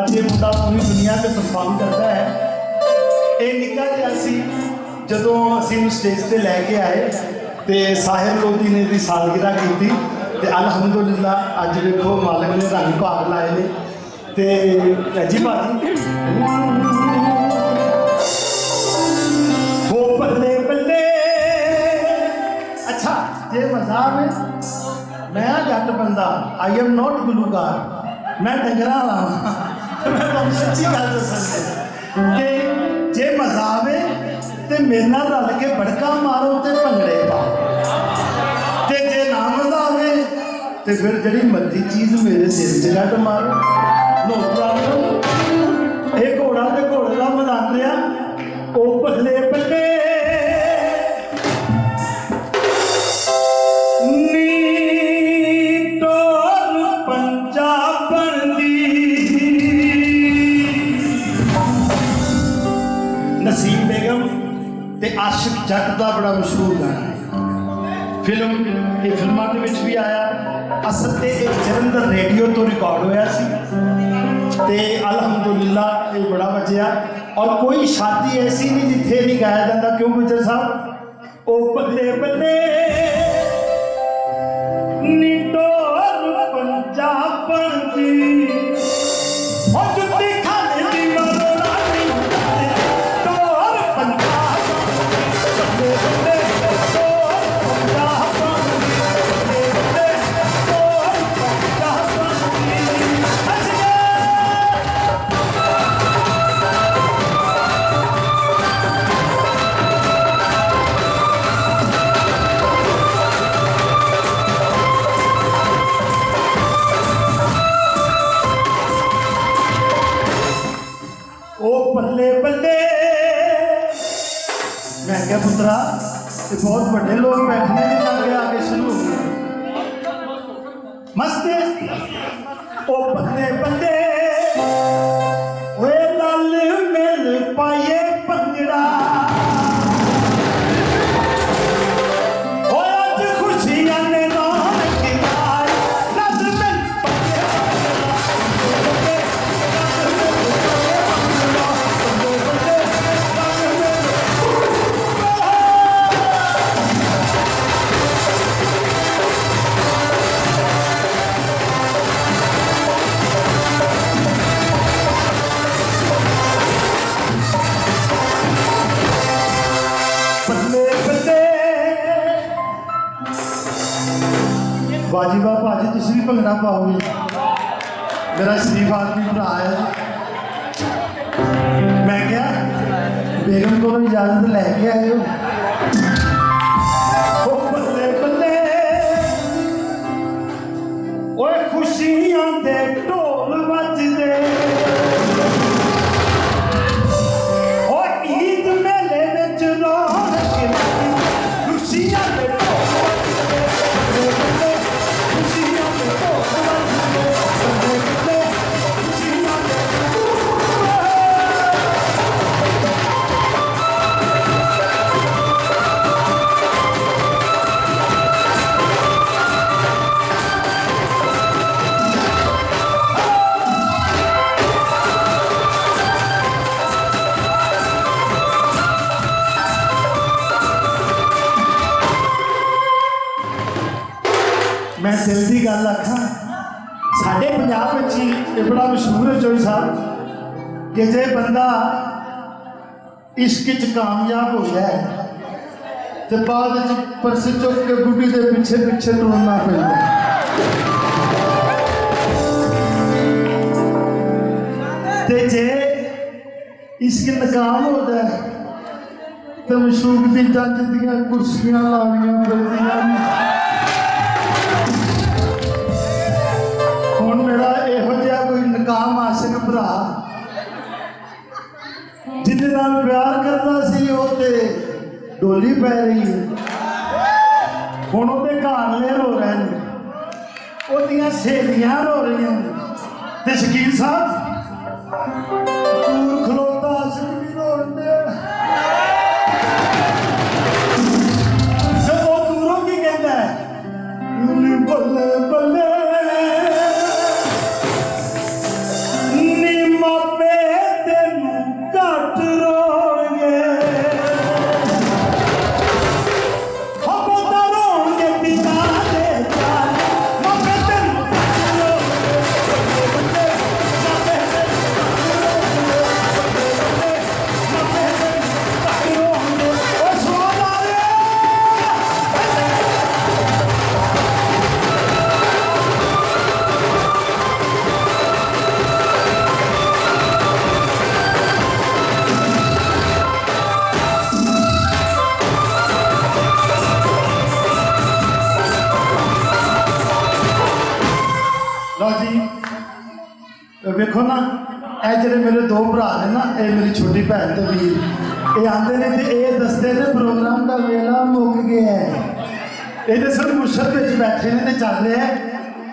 ਅੱਜ ਇਹ ਮੁੰਡਾ ਪੂਰੀ ਦੁਨੀਆ 'ਤੇ ਪਰਫਾਰਮ ਕਰਦਾ ਹੈ। ਇਹ ਨਿੱਕਾ ਜਿਹਾ ਸੀ ਜਦੋਂ ਅਸੀਂ ਨੂੰ ਸਟੇਜ 'ਤੇ ਲੈ ਕੇ ਆਏ ਤੇ ਸਾਹਿਲ ਲੋਧੀ ਨੇ ਦੀ ਸਾਲਗਿਰਾ ਕੀਤੀ ਤੇ ਅਲਹਮਦੁਲਿਲਾ ਅੱਜ ਵੇਖੋ ਮਾਲਕ ਨੇ ਰੰਗ ਭਾਗ ਲਾਏ ਨੇ ਤੇ ਜੀ ਭਾਜੀ ਹੋ ਬੱਲੇ ਬੱਲੇ। ਅੱਛਾ ਜੇ ਮਜ਼ਾਕ ਹੈ मैं जट बंदा आई एम नॉट गुलूकार मैं डंगरा वाला मैं तुम सच्ची गल दसां कि जे मजाक है तो मेरे नाल रल के बड़का मारो तो भंगड़े पाओ ते जे ना मजाक है तो फिर जिहड़ी मर्जी चीज़ मेरे सिर च गट मारो नो प्रॉब्लम। ये घोड़ा तो घोड़े का मैदान रहा ओ बल्ले बल्ले नसीम बेगम ते आशिक जट का बड़ा मशहूर गाना है फिल्म ये फिल्मों के विच भी आया असल ते एक जलंधर रेडियो तो रिकॉर्ड होया सी ते अल्हम्दुलिल्ला ये बड़ा बजया और कोई शादी ऐसी नहीं जिथे नहीं गाया जाता क्यों गुजर साहब ओ बल्ले बल्ले नी टोर पंजाबन दी ओ जुत्ती खाने दी बल्ले बल्ले। मैं क्या पुत्रा ये बहुत बड़े लोग बैठने के लगे आगे शुरू हो गए मस्त ओ बल्ले बल्ले वे लाल मिल पाए पंजड़ा आज खुशियां ने वाजिबा भाजी तुम भी भंगड़ा पाओगे मेरा शरीफ आदमी भरा है। मैं क्या बेगम को इजाजत लैके आए हो बल्ले बल्ले ओए खुशियां दे ढोल बजदे ओ ईद मेले विच रौनक खुशियां दे मैं दिल की गल आखा साढ़े पंजाब में ये बड़ा मशहूर है चोई साहब कि जे बंदा इश्क च कामयाब हो जाए तो बाद परस चुक के बुढ़ी के पीछे पीछे टुरना पैंदा ते जे इश्क नाकाम हो जाए तो मशूक की जंज दियां कुर्सियां लानियां पैंदियां। मेरा यहो जिहा कोई नकाम आशिक भरा जिहदे नाल प्यार करदा सी ओह ते डोली पै रही है हुण ओहदे घरले रो रहे ने ओहदियां सहेलियां रो रही हैं ते शकील साहब दूर खलोता असीं भी रोंदे जब ओह दूरों की कहंदा है बल्ले बल्ले ਵੇਖੋ ਨਾ ਇਹ ਜਿਹੜੇ ਮੇਰੇ ਦੋ ਭਰਾ ਨੇ ਨਾ ਇਹ ਮੇਰੀ ਛੋਟੀ ਭੈਣ ਤੇ ਵੀਰ ਇਹ ਆਉਂਦੇ ਨੇ ਤੇ ਇਹ ਦੱਸਦੇ ਨੇ ਪ੍ਰੋਗਰਾਮ ਦਾ ਵੇਲਾ ਮੁੱਕ ਗਿਆ ਹੈ। ਇਹ ਤੇ ਸਭ ਮੁਰਸ਼ਦ ਵਿੱਚ ਬੈਠੇ ਨੇ ਤੇ ਚੱਲ ਰਿਹਾ ਹੈ